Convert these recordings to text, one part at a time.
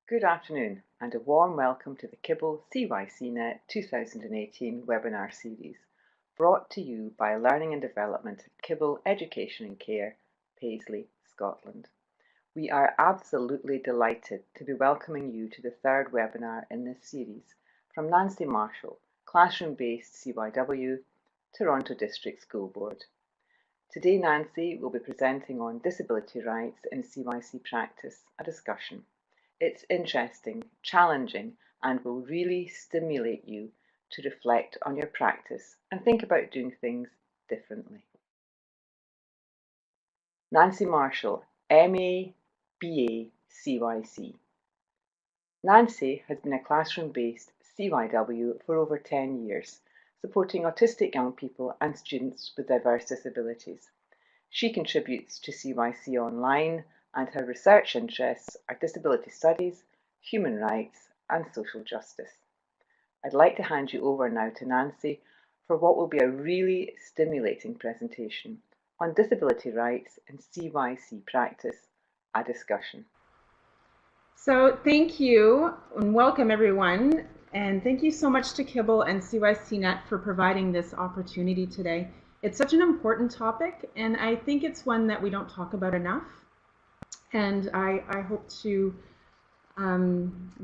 Good afternoon and a warm welcome to the Kibble CYCnet 2018 webinar series, brought to you by Learning and Development at Kibble Education and Care, Paisley, Scotland. We are absolutely delighted to be welcoming you to the third webinar in this series from Nancy Marshall, classroom-based CYW, Toronto District School Board. Today Nancy will be presenting on disability rights in CYC practice, a discussion. It's interesting, challenging, and will really stimulate you to reflect on your practice and think about doing things differently. Nancy Marshall, MA, BA, CYC. Nancy has been a classroom-based CYW for over 10 years, supporting autistic young people and students with diverse disabilities. She contributes to CYC Online, and her research interests are disability studies, human rights, and social justice. I'd like to hand you over now to Nancy for what will be a really stimulating presentation on disability rights in CYC practice, a discussion. So thank you and welcome everyone, and thank you so much to Kibble and CYCnet for providing this opportunity today. It's such an important topic, and I think it's one that we don't talk about enough. And I hope to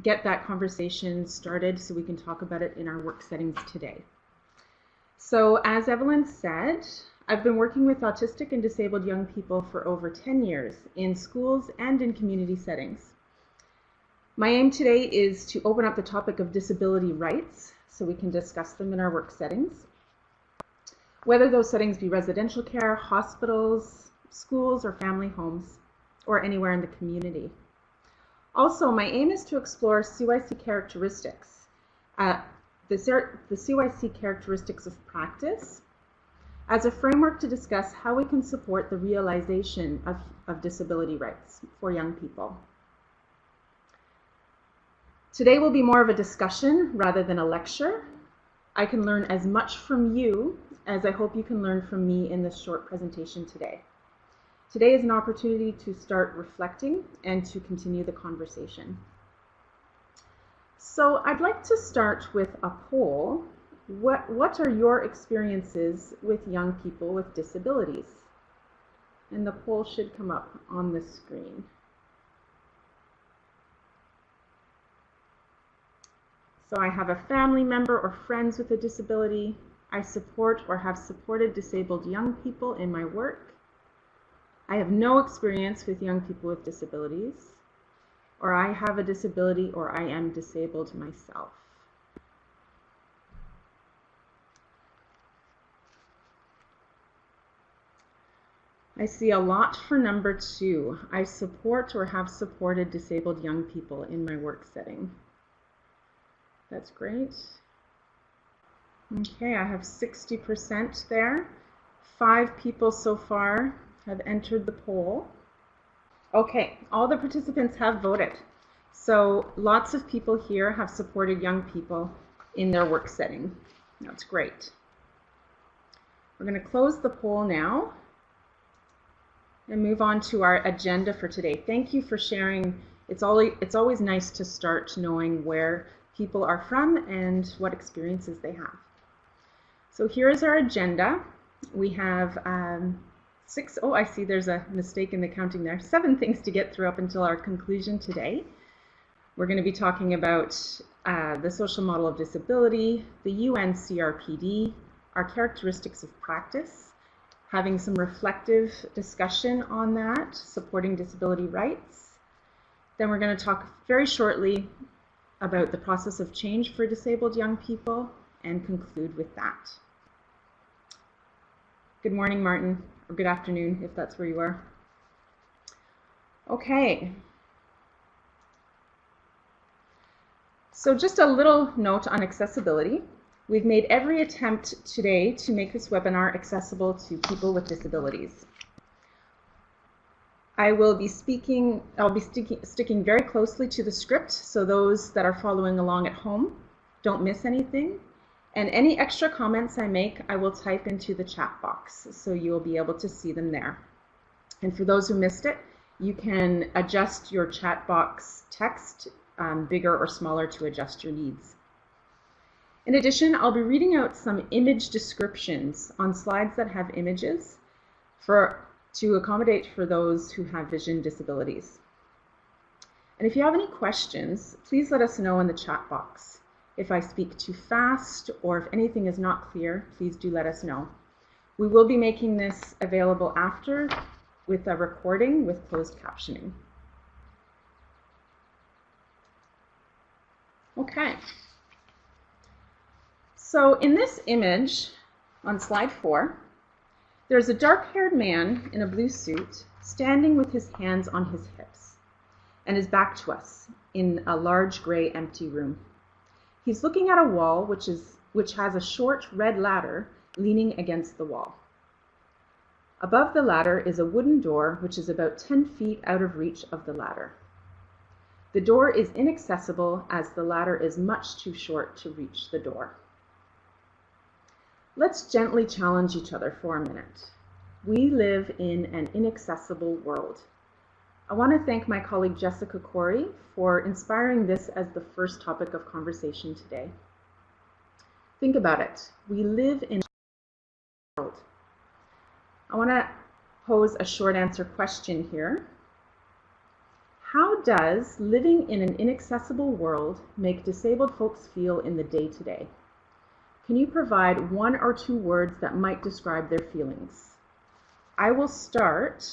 get that conversation started so we can talk about it in our work settings today. So as Evelyn said, I've been working with autistic and disabled young people for over 10 years in schools and in community settings. My aim today is to open up the topic of disability rights so we can discuss them in our work settings, whether those settings be residential care, hospitals, schools, or family homes, or anywhere in the community. Also, my aim is to explore CYC characteristics, the CYC characteristics of practice, as a framework to discuss how we can support the realization of disability rights for young people. Today will be more of a discussion rather than a lecture. I can learn as much from you as I hope you can learn from me in this short presentation today. Today is an opportunity to start reflecting and to continue the conversation. So I'd like to start with a poll. What are your experiences with young people with disabilities? And the poll should come up on the screen. So I have a family member or friends with a disability. I support or have supported disabled young people in my work. I have no experience with young people with disabilities, or I have a disability, or I am disabled myself. I see a lot for number 2. I support or have supported disabled young people in my work setting. That's great. Okay, I have 60% there. 5 people so far have entered the poll. Okay, all the participants have voted. So lots of people here have supported young people in their work setting. That's great. We're going to close the poll now and move on to our agenda for today. Thank you for sharing. It's always nice to start knowing where people are from and what experiences they have. So here is our agenda. We have I see there's a mistake in the counting there. 7 things to get through up until our conclusion today. We're going to be talking about the social model of disability, the UN CRPD, our characteristics of practice, having some reflective discussion on that, supporting disability rights. Then we're going to talk very shortly about the process of change for disabled young people and conclude with that. Good morning, Martin, or good afternoon, if that's where you are. Okay. So just a little note on accessibility. We've made every attempt today to make this webinar accessible to people with disabilities. I'll be sticking very closely to the script, so those that are following along at home don't miss anything. And any extra comments I make, I will type into the chat box, so you'll be able to see them there. And for those who missed it, you can adjust your chat box text bigger or smaller to adjust your needs. In addition, I'll be reading out some image descriptions on slides that have images to accommodate for those who have vision disabilities. And if you have any questions, please let us know in the chat box. If I speak too fast or if anything is not clear, please do let us know. We will be making this available after with a recording with closed captioning. Okay. So in this image on slide 4, there's a dark-haired man in a blue suit standing with his hands on his hips and his back to us in a large gray empty room. He's looking at a wall which has a short red ladder leaning against the wall. Above the ladder is a wooden door which is about 10 feet out of reach of the ladder. The door is inaccessible as the ladder is much too short to reach the door. Let's gently challenge each other for a minute. We live in an inaccessible world. I want to thank my colleague Jessica Corey for inspiring this as the first topic of conversation today. Think about it. We live in a world. I want to pose a short answer question here. How does living in an inaccessible world make disabled folks feel in the day-to-day? Can you provide 1 or 2 words that might describe their feelings? I will start,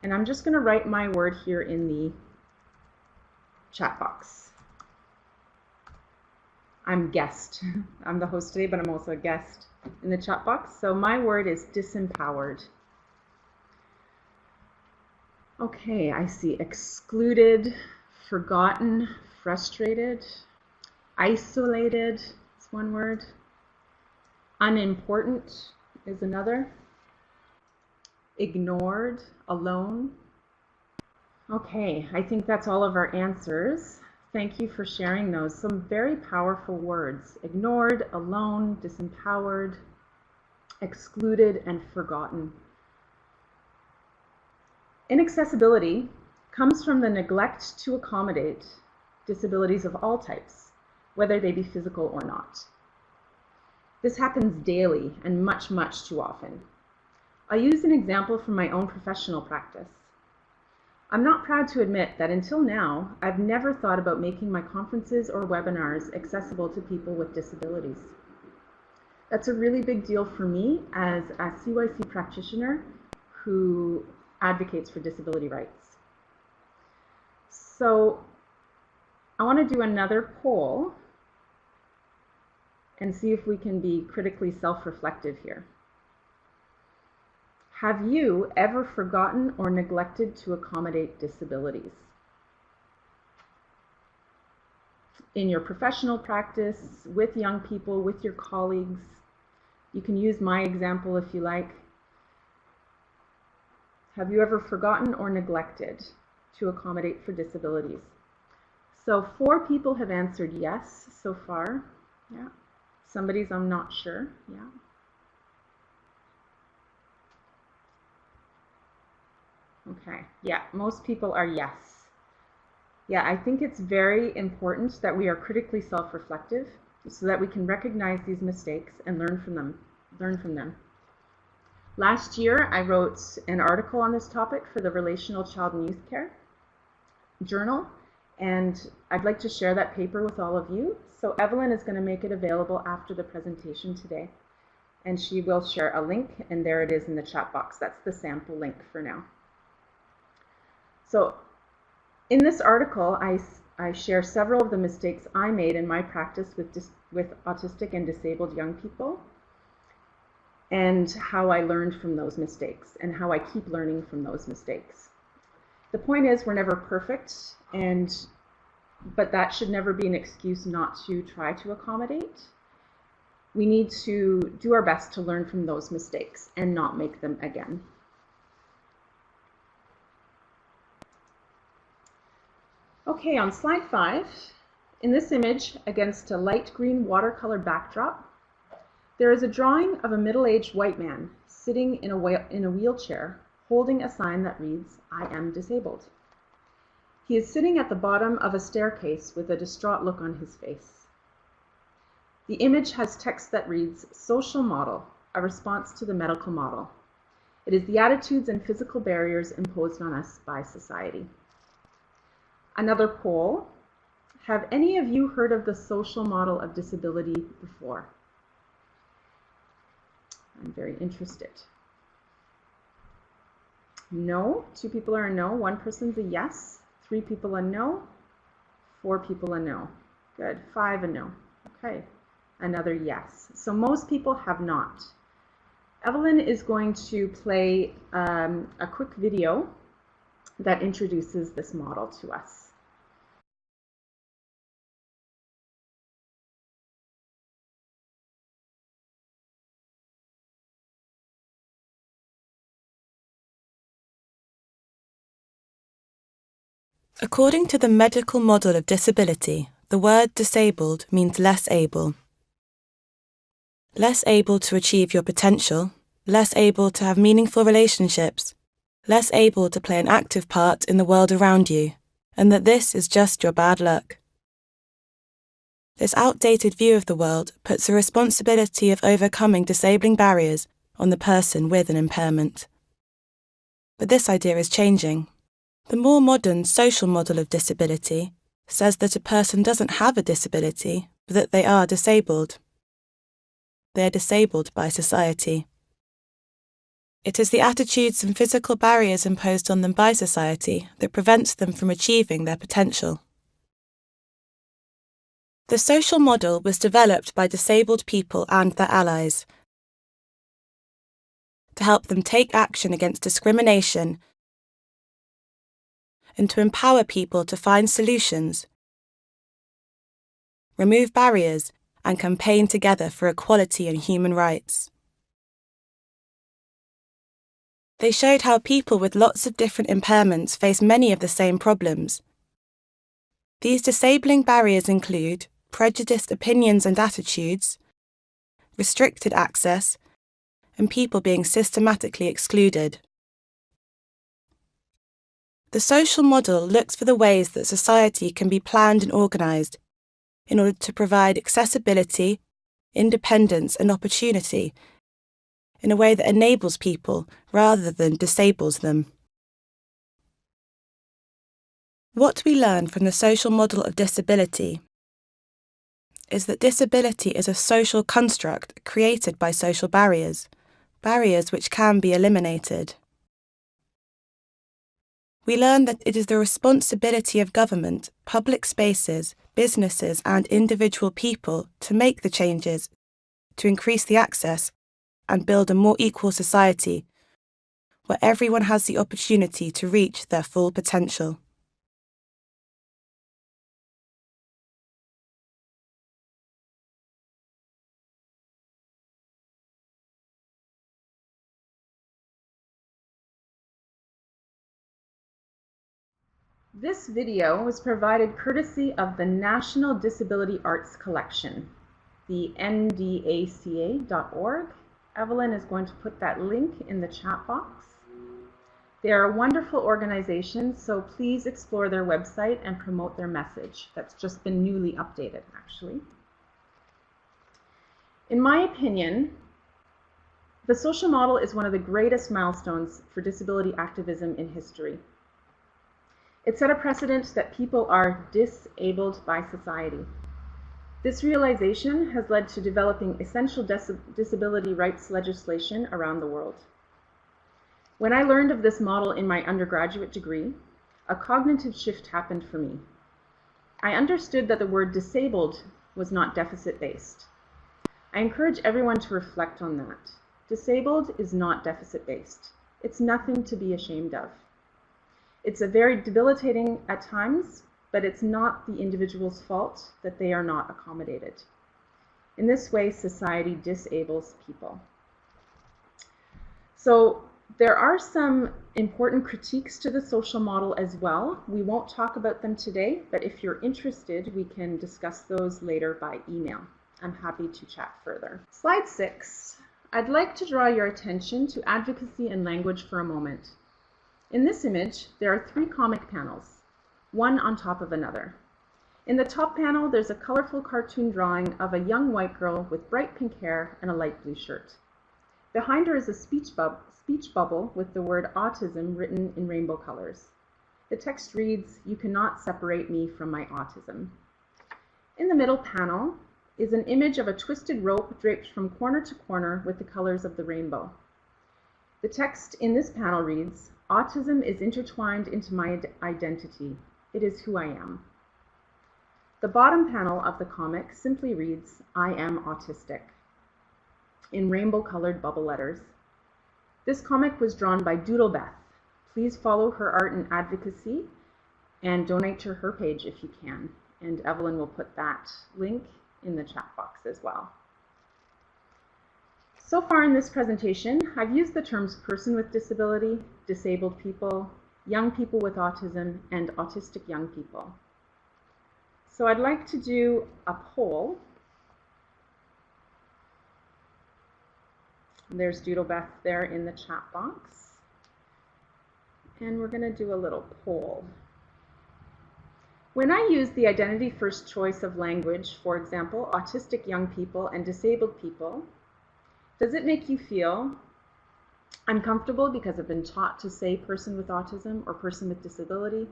and I'm just going to write my word here in the chat box. I'm guest. I'm the host today, but I'm also a guest in the chat box. So my word is disempowered. Okay, I see excluded, forgotten, frustrated, isolated is one word. Unimportant is another. Ignored, alone. Okay, I think that's all of our answers. Thank you for sharing those. Some very powerful words. Ignored, alone, disempowered, excluded, and forgotten. Inaccessibility comes from the neglect to accommodate disabilities of all types, whether they be physical or not. This happens daily and much, much too often. I'll use an example from my own professional practice. I'm not proud to admit that until now, I've never thought about making my conferences or webinars accessible to people with disabilities. That's a really big deal for me as a CYC practitioner who advocates for disability rights. So I want to do another poll and see if we can be critically self-reflective here. Have you ever forgotten or neglected to accommodate disabilities? In your professional practice, with young people, with your colleagues. You can use my example if you like. Have you ever forgotten or neglected to accommodate for disabilities? So 4 people have answered yes so far. Yeah. Somebody's I'm not sure. Yeah. Okay. Yeah, most people are yes. Yeah, I think it's very important that we are critically self-reflective so that we can recognize these mistakes and learn from them. Last year, I wrote an article on this topic for the Relational Child and Youth Care Journal, and I'd like to share that paper with all of you. So Evelyn is going to make it available after the presentation today, and she will share a link, and there it is in the chat box. That's the sample link for now. So in this article, I share several of the mistakes I made in my practice with autistic and disabled young people, and how I learned from those mistakes and how I keep learning from those mistakes. The point is, we're never perfect, but that should never be an excuse not to try to accommodate. We need to do our best to learn from those mistakes and not make them again. Okay, on slide 5, in this image, against a light green watercolor backdrop, there is a drawing of a middle-aged white man sitting in a wheelchair, holding a sign that reads, "I am disabled." He is sitting at the bottom of a staircase with a distraught look on his face. The image has text that reads, "Social model, a response to the medical model. It is the attitudes and physical barriers imposed on us by society." Another poll. Have any of you heard of the social model of disability before? I'm very interested. No, 2 people are a no, 1 person's a yes, 3 people a no, 4 people a no. Good, 5 a no. Okay, another yes. So most people have not. Evelyn is going to play a quick video that introduces this model to us. According to the medical model of disability, the word disabled means less able. Less able to achieve your potential, less able to have meaningful relationships, less able to play an active part in the world around you, and that this is just your bad luck. This outdated view of the world puts the responsibility of overcoming disabling barriers on the person with an impairment. But this idea is changing. The more modern social model of disability says that a person doesn't have a disability, but that they are disabled. They are disabled by society. It is the attitudes and physical barriers imposed on them by society that prevents them from achieving their potential. The social model was developed by disabled people and their allies to help them take action against discrimination and to empower people to find solutions, remove barriers, and campaign together for equality and human rights. They showed how people with lots of different impairments face many of the same problems. These disabling barriers include prejudiced opinions and attitudes, restricted access, and people being systematically excluded. The social model looks for the ways that society can be planned and organised in order to provide accessibility, independence and opportunity in a way that enables people rather than disables them. What we learn from the social model of disability is that disability is a social construct created by social barriers, barriers which can be eliminated. We learn that it is the responsibility of government, public spaces, businesses and individual people to make the changes, to increase the access and build a more equal society where everyone has the opportunity to reach their full potential. This video was provided courtesy of the National Disability Arts Collection, the ndaca.org. Evelyn is going to put that link in the chat box. They are a wonderful organization, so please explore their website and promote their message. That's just been newly updated, actually. In my opinion, the social model is one of the greatest milestones for disability activism in history. It set a precedent that people are disabled by society. This realization has led to developing essential disability rights legislation around the world. When I learned of this model in my undergraduate degree, a cognitive shift happened for me. I understood that the word disabled was not deficit-based. I encourage everyone to reflect on that. Disabled is not deficit-based. It's nothing to be ashamed of. It's a very debilitating at times, but it's not the individual's fault that they are not accommodated. In this way, society disables people. So there are some important critiques to the social model as well. We won't talk about them today, but if you're interested, we can discuss those later by email. I'm happy to chat further. Slide 6. I'd like to draw your attention to advocacy and language for a moment. In this image, there are 3 comic panels. one on top of another. In the top panel, there's a colorful cartoon drawing of a young white girl with bright pink hair and a light blue shirt. Behind her is a speech bubble with the word autism written in rainbow colors. The text reads, "You cannot separate me from my autism." In the middle panel is an image of a twisted rope draped from corner to corner with the colors of the rainbow. The text in this panel reads, "Autism is intertwined into my identity. It is who I am." The bottom panel of the comic simply reads, "I am autistic," in rainbow-colored bubble letters. This comic was drawn by Doodlebeth. Please follow her art and advocacy and donate to her page if you can. And Evelyn will put that link in the chat box as well. So far in this presentation, I've used the terms person with disability, disabled people, young people with autism, and autistic young people. So I'd like to do a poll. There's Doodlebeth there in the chat box. And we're going to do a little poll. When I use the identity first choice of language, for example, autistic young people and disabled people, does it make you feel uncomfortable because I've been taught to say person with autism or person with disability?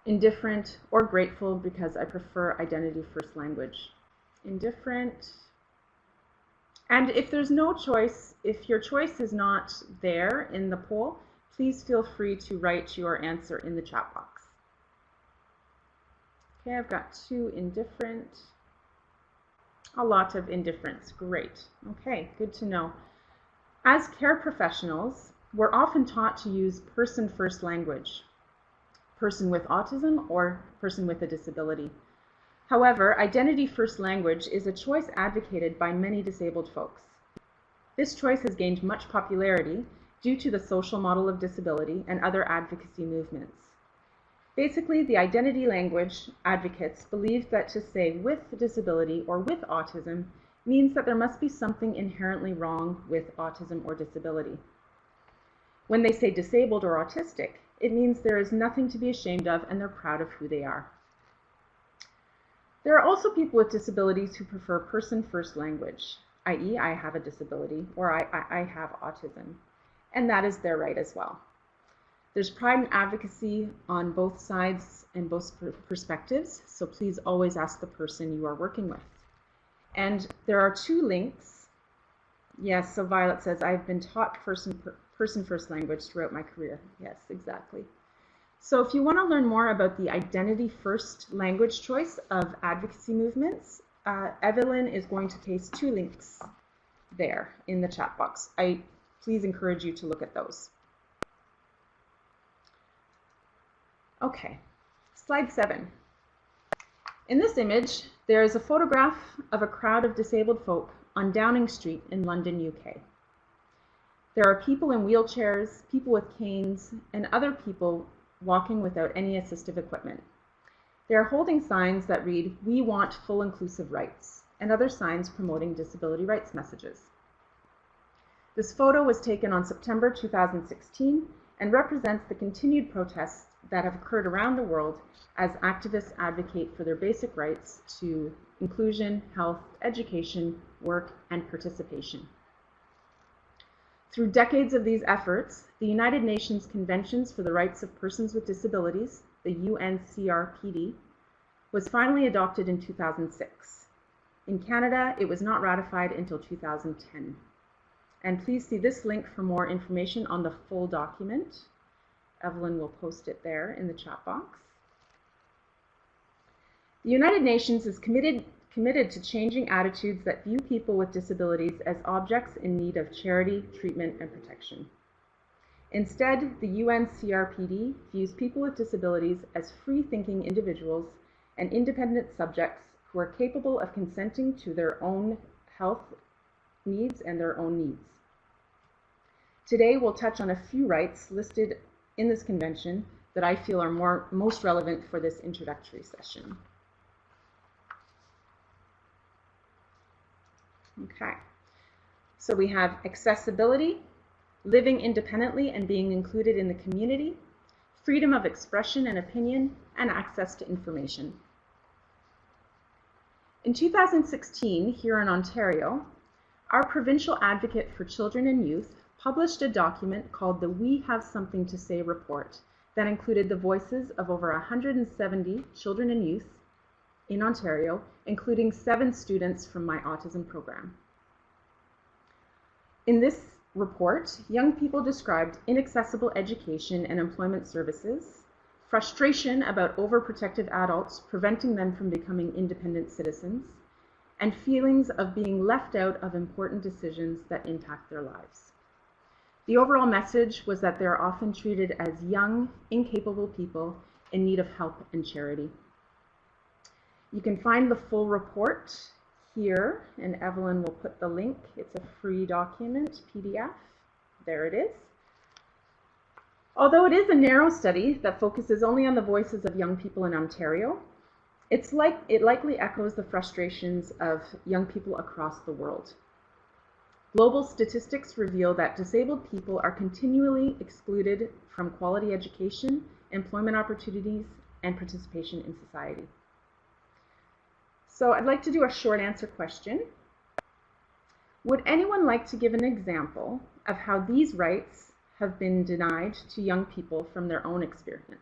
Indifferent or grateful because I prefer identity first language? Indifferent. And if there's no choice, if your choice is not there in the poll, please feel free to write your answer in the chat box. Okay, I've got 2 indifferent. A lot of indifference. Great. Okay, good to know. As care professionals, we're often taught to use person first language. Person with autism or person with a disability. However, identity first language is a choice advocated by many disabled folks. This choice has gained much popularity due to the social model of disability and other advocacy movements. Basically, the identity language advocates believe that to say with disability or with autism means that there must be something inherently wrong with autism or disability. When they say disabled or autistic, it means there is nothing to be ashamed of and they're proud of who they are. There are also people with disabilities who prefer person-first language, i.e. I have a disability or I have autism, and that is their right as well. There's pride and advocacy on both sides and both perspectives, so please always ask the person you are working with. And there are 2 links. Yes, so Violet says, I've been taught person-first language throughout my career. Yes, exactly. So if you want to learn more about the identity-first language choice of advocacy movements, Evelyn is going to paste 2 links there in the chat box. I please encourage you to look at those. Okay, slide 7. In this image, there is a photograph of a crowd of disabled folk on Downing Street in London, UK. There are people in wheelchairs, people with canes, and other people walking without any assistive equipment. They are holding signs that read, "We want full inclusive rights," and other signs promoting disability rights messages. This photo was taken on September 2016 and represents the continued protests that have occurred around the world as activists advocate for their basic rights to inclusion, health, education, work, and participation. Through decades of these efforts, the United Nations Conventions for the Rights of Persons with Disabilities, the UNCRPD, was finally adopted in 2006. In Canada, it was not ratified until 2010. And please see this link for more information on the full document. Evelyn will post it there in the chat box. The United Nations is committed to changing attitudes that view people with disabilities as objects in need of charity, treatment, and protection. Instead, the UNCRPD views people with disabilities as free-thinking individuals and independent subjects who are capable of consenting to their own health needs and their own needs. Today, we'll touch on a few rights listed in this convention that I feel are most relevant for this introductory session. Okay, so we have accessibility, living independently and being included in the community, freedom of expression and opinion, and access to information. In 2016, here in Ontario, our Provincial Advocate for Children and Youth published a document called the We Have Something to Say report that included the voices of over 170 children and youth in Ontario, including 7 students from my autism program. In this report, young people described inaccessible education and employment services, frustration about overprotective adults preventing them from becoming independent citizens, and feelings of being left out of important decisions that impact their lives. The overall message was that they are often treated as young, incapable people in need of help and charity. You can find the full report here, and Evelyn will put the link. It's a free document, PDF. There it is. Although it is a narrow study that focuses only on the voices of young people in Ontario, it likely echoes the frustrations of young people across the world. Global statistics reveal that disabled people are continually excluded from quality education, employment opportunities, and participation in society. So I'd like to do a short answer question. Would anyone like to give an example of how these rights have been denied to young people from their own experience?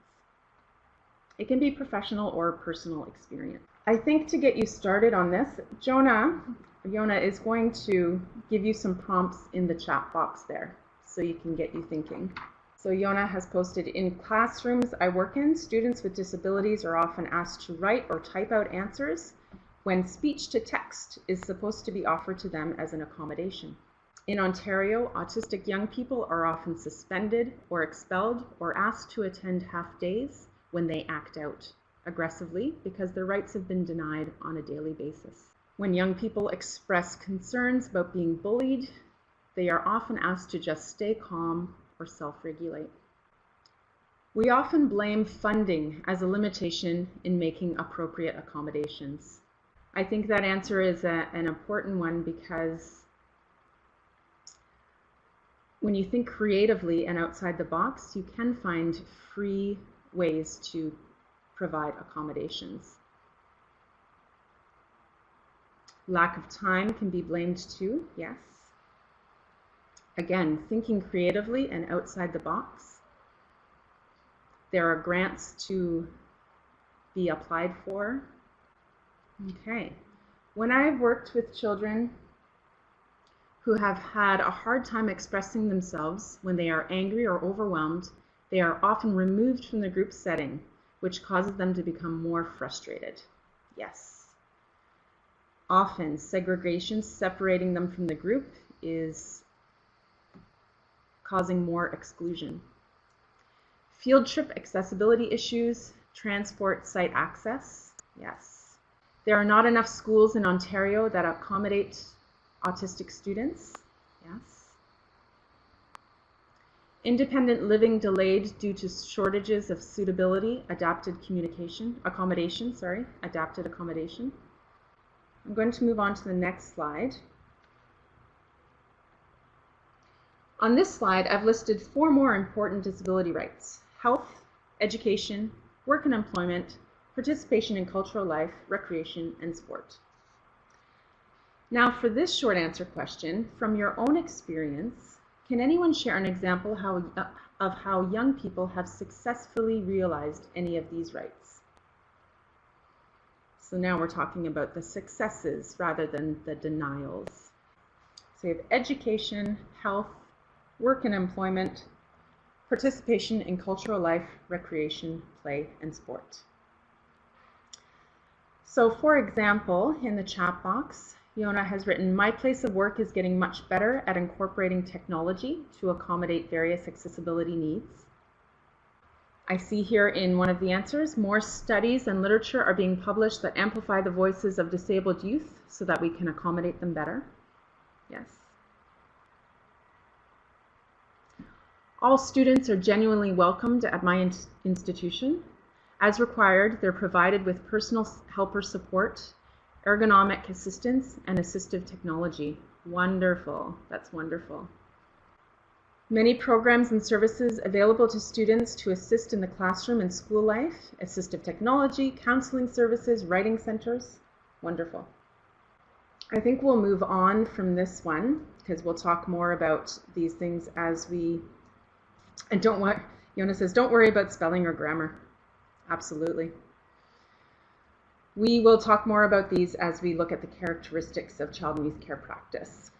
It can be professional or personal experience. I think to get you started on this, Yona is going to give you some prompts in the chat box there so you can get you thinking. So Yona has posted, in classrooms I work in, students with disabilities are often asked to write or type out answers when speech to text is supposed to be offered to them as an accommodation. In Ontario, autistic young people are often suspended or expelled or asked to attend half days when they act out aggressively because their rights have been denied on a daily basis. When young people express concerns about being bullied, they are often asked to just stay calm or self-regulate. We often blame funding as a limitation in making appropriate accommodations. I think that answer is an important one because when you think creatively and outside the box, you can find free ways to provide accommodations. Lack of time can be blamed too, yes. Again, thinking creatively and outside the box. There are grants to be applied for. Okay. When I've worked with children who have had a hard time expressing themselves when they are angry or overwhelmed, they are often removed from the group setting, which causes them to become more frustrated. Yes. Often, segregation separating them from the group is causing more exclusion. Field trip accessibility issues, transport site access, yes. There are not enough schools in Ontario that accommodate autistic students, yes. Independent living delayed due to shortages of suitability, adapted accommodation. I'm going to move on to the next slide. On this slide, I've listed 4 more important disability rights: health, education, work and employment, participation in cultural life, recreation, and sport. Now for this short answer question, from your own experience, can anyone share an example of how young people have successfully realized any of these rights? So now we're talking about the successes rather than the denials. So you have education, health, work and employment, participation in cultural life, recreation, play, and sport. So for example, in the chat box, Yona has written, my place of work is getting much better at incorporating technology to accommodate various accessibility needs. I see here in one of the answers, more studies and literature are being published that amplify the voices of disabled youth so that we can accommodate them better. Yes. All students are genuinely welcomed at my institution. As required, they're provided with personal helper support, ergonomic assistance, and assistive technology. Wonderful. That's wonderful. Many programs and services available to students to assist in the classroom and school life, assistive technology, counseling services, writing centers. Wonderful. I think we'll move on from this one because we'll talk more about these things as we, and Yona says, don't worry about spelling or grammar. Absolutely. We will talk more about these as we look at the characteristics of child and youth care practice.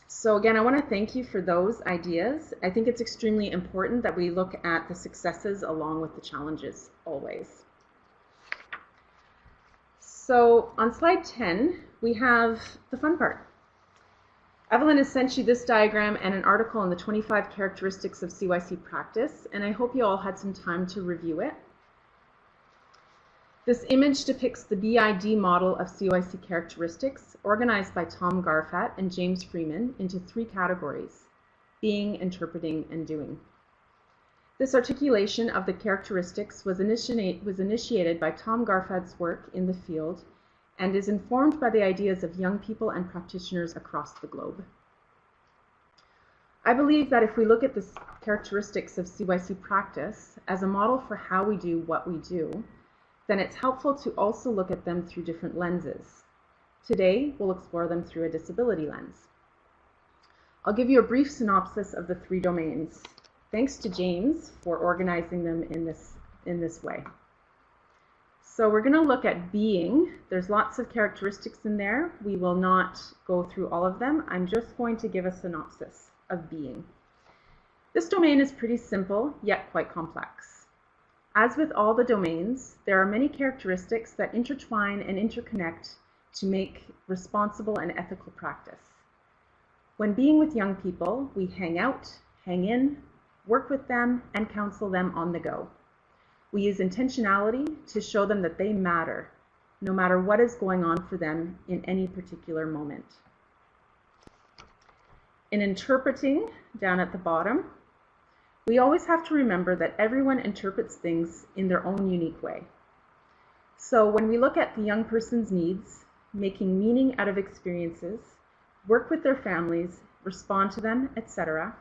So again, I want to thank you for those ideas. I think it's extremely important that we look at the successes along with the challenges always. So on slide 10, we have the fun part. Evelyn has sent you this diagram and an article on the 25 characteristics of CYC practice, and I hope you all had some time to review it. This image depicts the BID model of CYC characteristics, organized by Tom Garfat and James Freeman into 3 categories: being, interpreting, and doing. This articulation of the characteristics was initiated by Tom Garfat's work in the field and is informed by the ideas of young people and practitioners across the globe. I believe that if we look at the characteristics of CYC practice as a model for how we do what we do, then it's helpful to also look at them through different lenses. Today, we'll explore them through a disability lens. I'll give you a brief synopsis of the 3 domains. Thanks to James for organizing them in this way. So we're going to look at being. There's lots of characteristics in there. We will not go through all of them. I'm just going to give a synopsis of being. This domain is pretty simple, yet quite complex. As with all the domains, there are many characteristics that intertwine and interconnect to make responsible and ethical practice. When being with young people, we hang out, hang in, work with them, and counsel them on the go. We use intentionality to show them that they matter, no matter what is going on for them in any particular moment. In interpreting, down at the bottom, we always have to remember that everyone interprets things in their own unique way. So when we look at the young person's needs, making meaning out of experiences, work with their families, respond to them, etc.,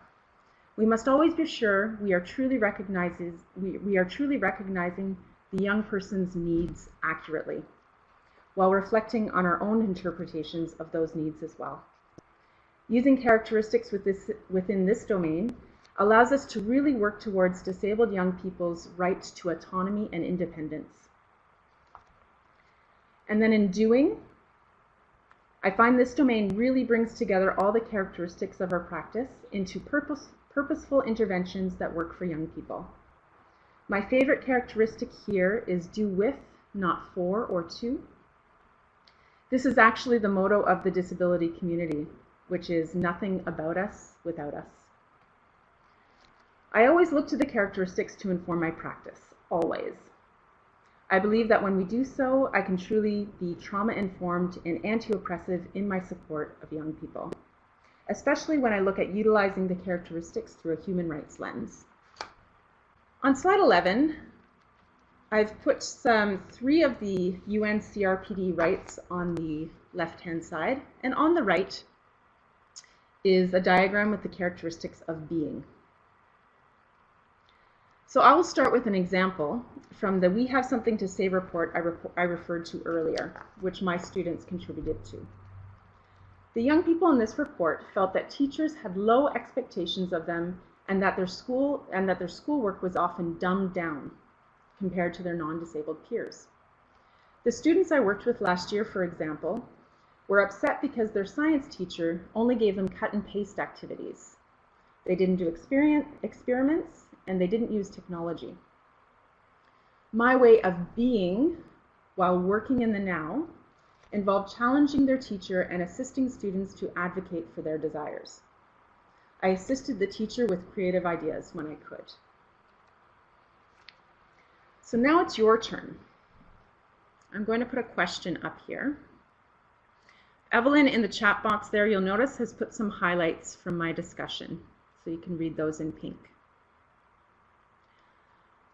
we must always be sure we are truly recognizing the young person's needs accurately, while reflecting on our own interpretations of those needs as well. Using characteristics within this domain allows us to really work towards disabled young people's right to autonomy and independence. And then in doing, I find this domain really brings together all the characteristics of our practice into purposeful interventions that work for young people. My favorite characteristic here is do with, not for or to. This is actually the motto of the disability community, which is nothing about us without us. I always look to the characteristics to inform my practice, always. I believe that when we do so, I can truly be trauma-informed and anti-oppressive in my support of young people, especially when I look at utilizing the characteristics through a human rights lens. On slide 11, I've put 3 of the UN CRPD rights on the left-hand side, and on the right is a diagram with the characteristics of being. So I will start with an example from the We Have Something to Say report I referred to earlier, which my students contributed to. The young people in this report felt that teachers had low expectations of them and that their schoolwork was often dumbed down compared to their non-disabled peers. The students I worked with last year, for example, were upset because their science teacher only gave them cut and paste activities. They didn't do experiments, and they didn't use technology. My way of being while working in the now involved challenging their teacher and assisting students to advocate for their desires. I assisted the teacher with creative ideas when I could. So now it's your turn. I'm going to put a question up here. Evelyn, in the chat box there, you'll notice, has put some highlights from my discussion, so you can read those in pink.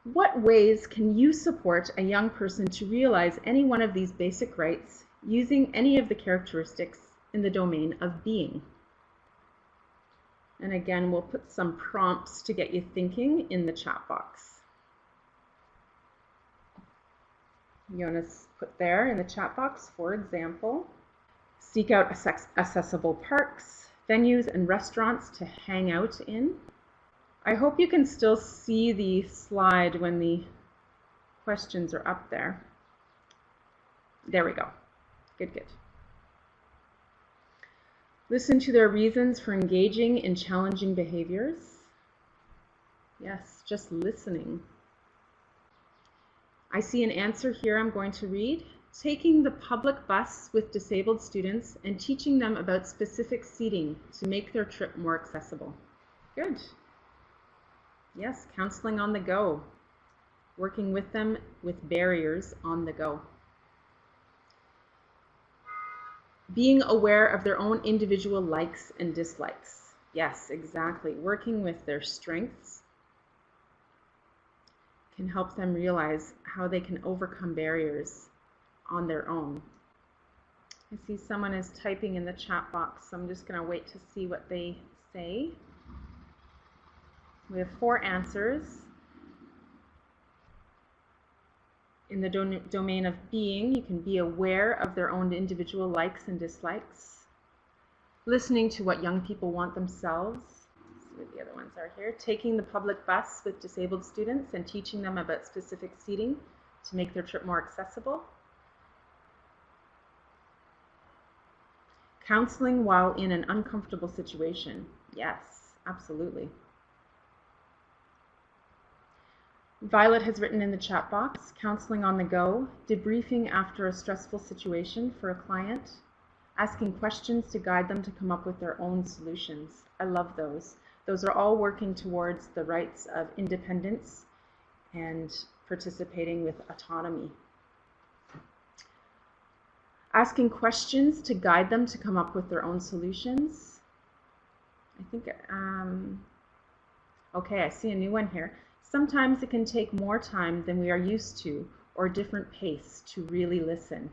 What ways can you support a young person to realize any one of these basic rights using any of the characteristics in the domain of being? And again, we'll put some prompts to get you thinking in the chat box. You want to put there in the chat box, for example, seek out accessible parks, venues, and restaurants to hang out in. I hope you can still see the slide when the questions are up there. There we go. Good, good. Listen to their reasons for engaging in challenging behaviors. Yes, just listening. I see an answer here I'm going to read. Taking the public bus with disabled students and teaching them about specific seating to make their trip more accessible. Good. Yes, counseling on the go. Working with them with barriers on the go. Being aware of their own individual likes and dislikes. Yes, exactly. Working with their strengths can help them realize how they can overcome barriers on their own. I see someone is typing in the chat box, so I'm just going to wait to see what they say. We have 4 answers. In the domain of being, you can be aware of their own individual likes and dislikes. Listening to what young people want themselves. Let's see what the other ones are here. Taking the public bus with disabled students and teaching them about specific seating to make their trip more accessible. Counseling while in an uncomfortable situation. Yes, absolutely. Violet has written in the chat box, counseling on the go, debriefing after a stressful situation for a client, asking questions to guide them to come up with their own solutions. I love those. Those are all working towards the rights of independence and participating with autonomy. Asking questions to guide them to come up with their own solutions. I think, okay, I see a new one here. Sometimes it can take more time than we are used to or a different pace to really listen.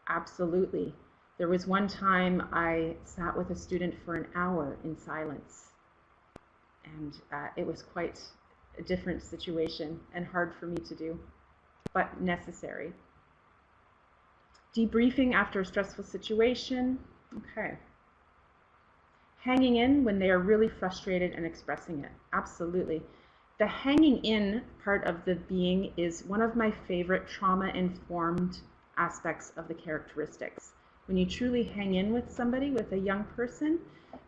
Absolutely. There was one time I sat with a student for an hour in silence, and it was quite a different situation and hard for me to do, but necessary. Debriefing after a stressful situation. Okay. Hanging in when they are really frustrated and expressing it. Absolutely. The hanging in part of the being is one of my favorite trauma-informed aspects of the characteristics. When you truly hang in with somebody, with a young person,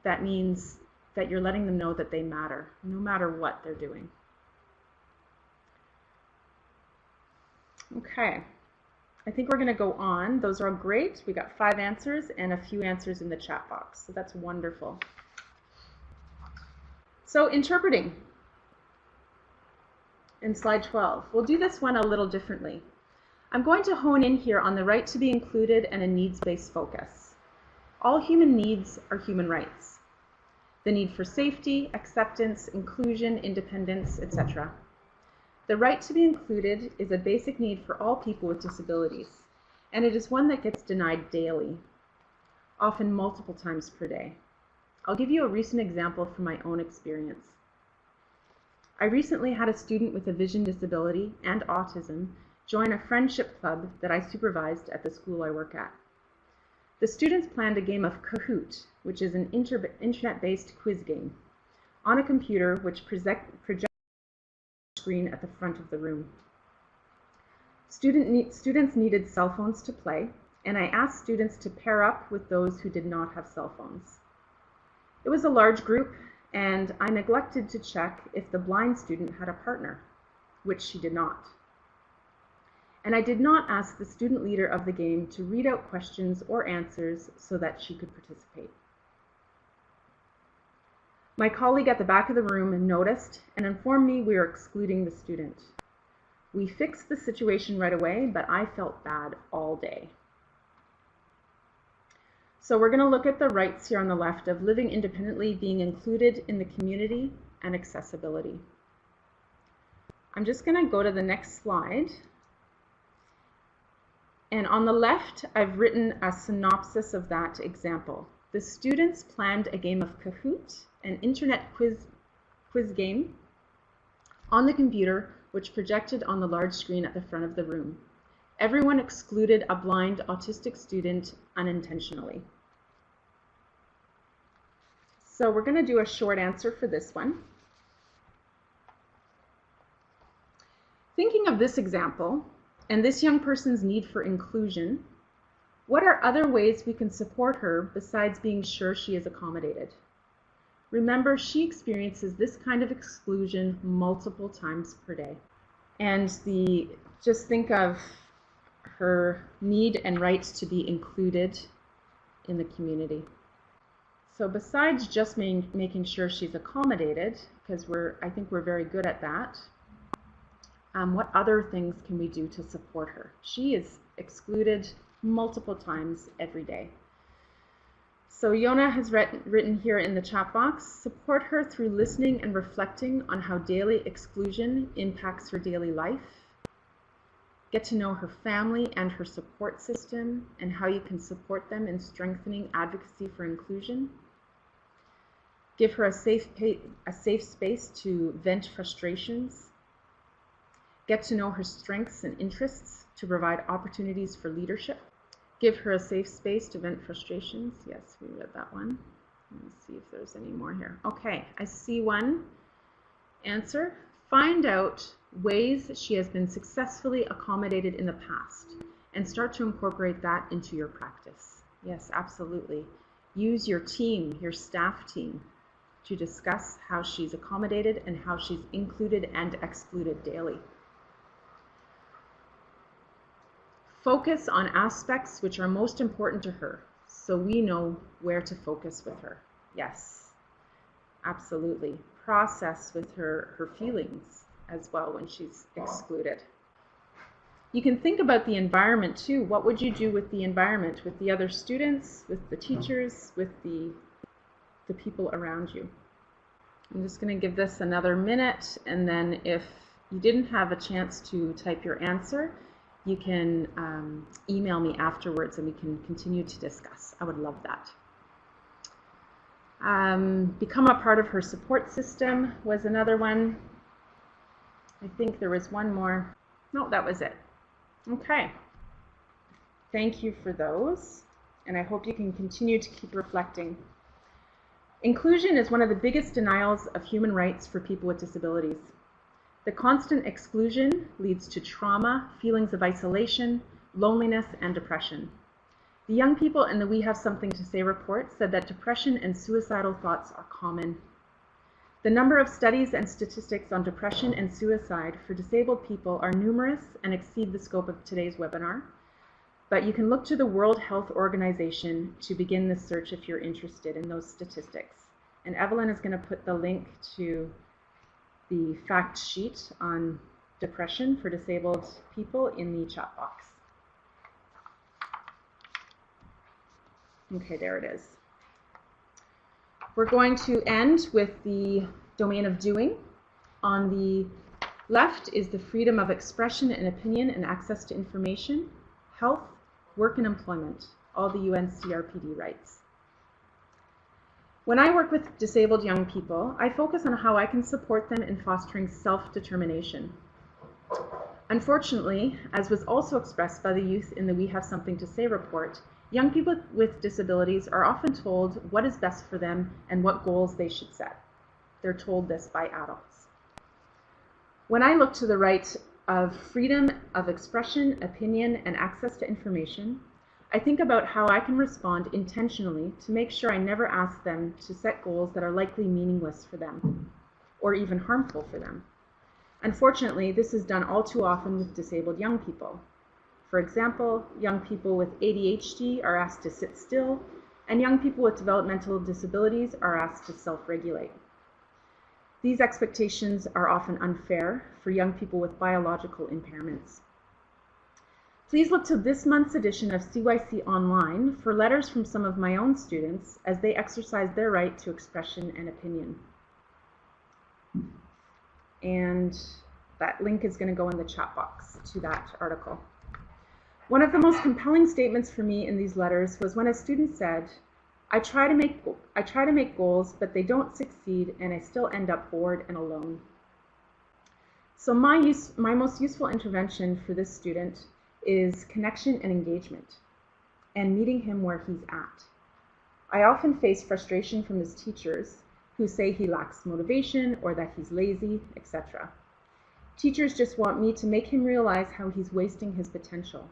that means that you're letting them know that they matter, no matter what they're doing. Okay, I think we're going to go on. Those are all great. We got 5 answers and a few answers in the chat box, so that's wonderful. So interpreting. In slide 12. We'll do this one a little differently. I'm going to hone in here on the right to be included and a needs-based focus. All human needs are human rights. The need for safety, acceptance, inclusion, independence, etc. The right to be included is a basic need for all people with disabilities, and it is one that gets denied daily, often multiple times per day. I'll give you a recent example from my own experience. I recently had a student with a vision disability and autism join a friendship club that I supervised at the school I work at. The students planned a game of Kahoot, which is an internet-based quiz game, on a computer which projects a screen at the front of the room. Students needed cell phones to play, and I asked students to pair up with those who did not have cell phones. It was a large group, and I neglected to check if the blind student had a partner, which she did not. And I did not ask the student leader of the game to read out questions or answers so that she could participate. My colleague at the back of the room noticed and informed me we were excluding the student. We fixed the situation right away, but I felt bad all day. So we're going to look at the rights here on the left of living independently, being included in the community, and accessibility. I'm just going to go to the next slide. And on the left, I've written a synopsis of that example. The students planned a game of Kahoot, an internet quiz game, on the computer, which projected on the large screen at the front of the room. Everyone excluded a blind autistic student unintentionally. So we're going to do a short answer for this one. Thinking of this example and this young person's need for inclusion, what are other ways we can support her besides being sure she is accommodated? Remember, she experiences this kind of exclusion multiple times per day. And just think of her need and rights to be included in the community. So besides just making sure she's accommodated, because I think we're very good at that, what other things can we do to support her? She is excluded multiple times every day. So Yona has written here in the chat box, support her through listening and reflecting on how daily exclusion impacts her daily life. Get to know her family and her support system and how you can support them in strengthening advocacy for inclusion. Give her a safe space to vent frustrations. Get to know her strengths and interests to provide opportunities for leadership. Give her a safe space to vent frustrations. Yes, we read that one. Let me see if there's any more here. Okay, I see one answer. Find out ways she has been successfully accommodated in the past and start to incorporate that into your practice. Yes, absolutely. Use your team, your staff team, to discuss how she's accommodated and how she's included and excluded daily. Focus on aspects which are most important to her, so we know where to focus with her. Yes, absolutely. Process with her feelings as well when she's excluded. You can think about the environment too. What would you do with the environment, with the other students, with the teachers, with the people around you? I'm just going to give this another minute, and then if you didn't have a chance to type your answer, you can email me afterwards and we can continue to discuss. I would love that. Become a part of her support system was another one. I think there was one more. No, that was it. Okay. Thank you for those, and I hope you can continue to keep reflecting. Inclusion is one of the biggest denials of human rights for people with disabilities. The constant exclusion leads to trauma, feelings of isolation, loneliness, and depression. The young people in the We Have Something to Say report said that depression and suicidal thoughts are common. The number of studies and statistics on depression and suicide for disabled people are numerous and exceed the scope of today's webinar, but you can look to the World Health Organization to begin this search if you're interested in those statistics. And Evelyn is going to put the link to the fact sheet on depression for disabled people in the chat box. Okay, there it is. We're going to end with the domain of doing. On the left is the freedom of expression and opinion and access to information, health, work and employment, all the UN CRPD rights. When I work with disabled young people, I focus on how I can support them in fostering self-determination. Unfortunately, as was also expressed by the youth in the We Have Something to Say report, young people with disabilities are often told what is best for them and what goals they should set. They're told this by adults. When I look to the right of freedom of expression, opinion, and access to information, I think about how I can respond intentionally to make sure I never ask them to set goals that are likely meaningless for them or even harmful for them. Unfortunately, this is done all too often with disabled young people. For example, young people with ADHD are asked to sit still, and young people with developmental disabilities are asked to self-regulate. These expectations are often unfair for young people with biological impairments. Please look to this month's edition of CYC Online for letters from some of my own students as they exercise their right to expression and opinion. And that link is going to go in the chat box to that article. One of the most compelling statements for me in these letters was when a student said, I try to make goals, but they don't succeed, and I still end up bored and alone. So my most useful intervention for this student is connection and engagement, and meeting him where he's at. I often face frustration from his teachers who say he lacks motivation or that he's lazy, etc. Teachers just want me to make him realize how he's wasting his potential.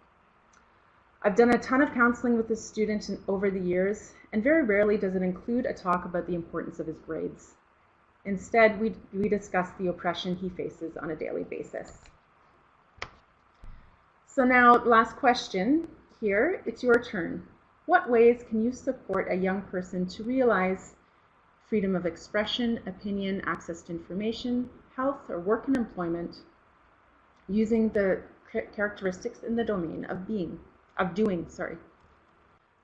I've done a ton of counseling with this student over the years, and very rarely does it include a talk about the importance of his grades. Instead, we discuss the oppression he faces on a daily basis. So now, last question here, it's your turn. What ways can you support a young person to realize freedom of expression, opinion, access to information, health, or work and employment using the characteristics in the domain of doing?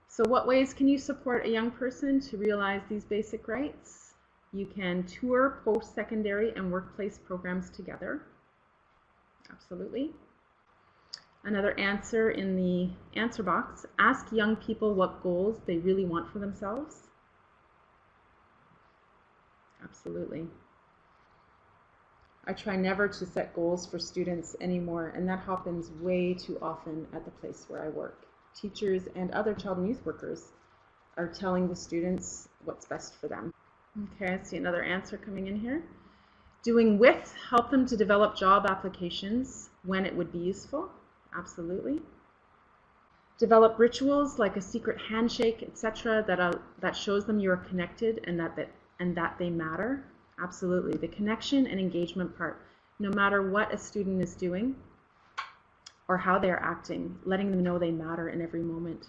So what ways can you support a young person to realize these basic rights? You can tour post-secondary and workplace programs together. Absolutely. Another answer in the answer box, ask young people what goals they really want for themselves. Absolutely. I try never to set goals for students anymore, and that happens way too often at the place where I work. Teachers and other child and youth workers are telling the students what's best for them. Okay, I see another answer coming in here. Doing with, help them to develop job applications when it would be useful. Absolutely. Develop rituals like a secret handshake, etc., that shows them you are connected and that they matter. Absolutely. The connection and engagement part, no matter what a student is doing or how they are acting, letting them know they matter in every moment.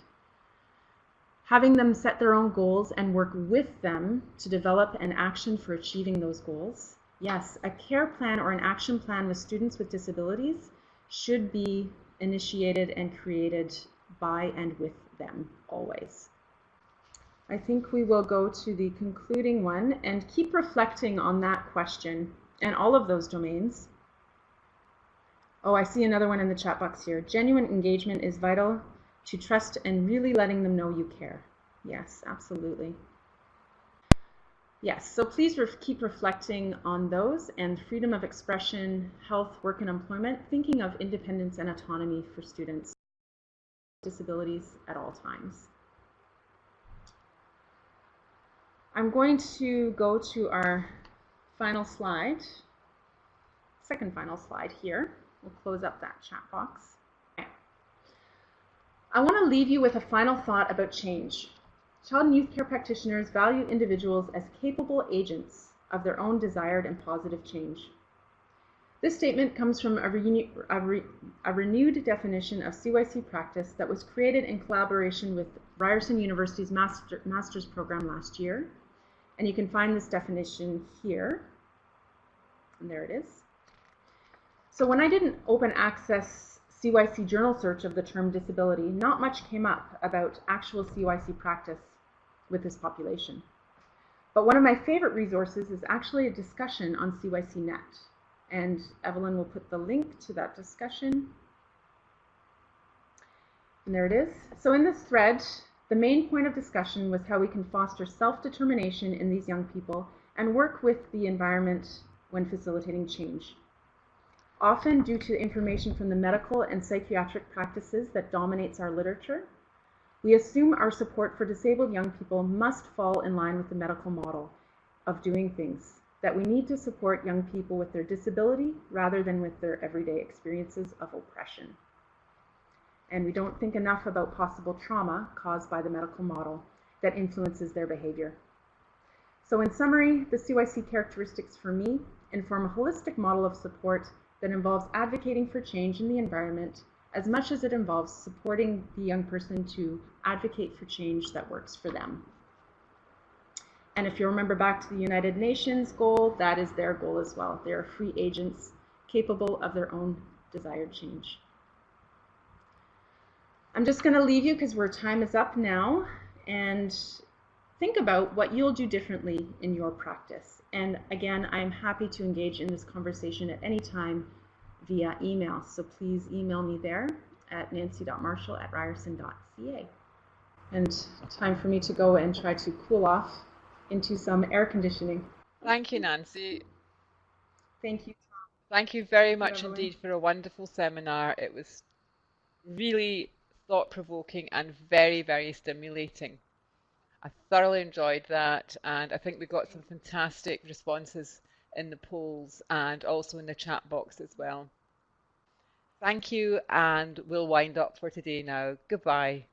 Having them set their own goals and work with them to develop an action for achieving those goals. Yes, a care plan or an action plan with students with disabilities should be initiated and created by and with them always. I think we will go to the concluding one and keep reflecting on that question and all of those domains. Oh, I see another one in the chat box here. Genuine engagement is vital to trust and really letting them know you care. Yes, absolutely. Yes, so please keep reflecting on those and freedom of expression, health, work and employment, thinking of independence and autonomy for students with disabilities at all times. I'm going to go to our final slide, second final slide here. We'll close up that chat box. Okay. I want to leave you with a final thought about change. Child and youth care practitioners value individuals as capable agents of their own desired and positive change. This statement comes from a renewed definition of CYC practice that was created in collaboration with Ryerson University's master's program last year. And you can find this definition here. And there it is. So when I did an open access CYC journal search of the term disability, not much came up about actual CYC practice with this population. But one of my favorite resources is actually a discussion on CYC.net. And Evelyn will put the link to that discussion. And there it is. So in this thread, the main point of discussion was how we can foster self-determination in these young people and work with the environment when facilitating change. Often due to information from the medical and psychiatric practices that dominates our literature, we assume our support for disabled young people must fall in line with the medical model of doing things, that we need to support young people with their disability rather than with their everyday experiences of oppression. And we don't think enough about possible trauma caused by the medical model that influences their behavior. So in summary, the CYC characteristics for me inform a holistic model of support that involves advocating for change in the environment as much as it involves supporting the young person to advocate for change that works for them. And if you remember back to the United Nations goal, that is their goal as well. They are free agents capable of their own desired change. I'm just going to leave you because our time is up now, and think about what you'll do differently in your practice. And again, I'm happy to engage in this conversation at any time via email. So please email me there at nancy.marshall@ryerson.ca. and time for me to go and try to cool off into some air conditioning. Thank you, Nancy. Thank you. Thank you very Thank you, much Evelyn. indeed for a wonderful seminar. It was really thought-provoking and very, very stimulating. I thoroughly enjoyed that, and I think we got some fantastic responses in the polls and also in the chat box as well. Thank you, and we'll wind up for today now. Goodbye.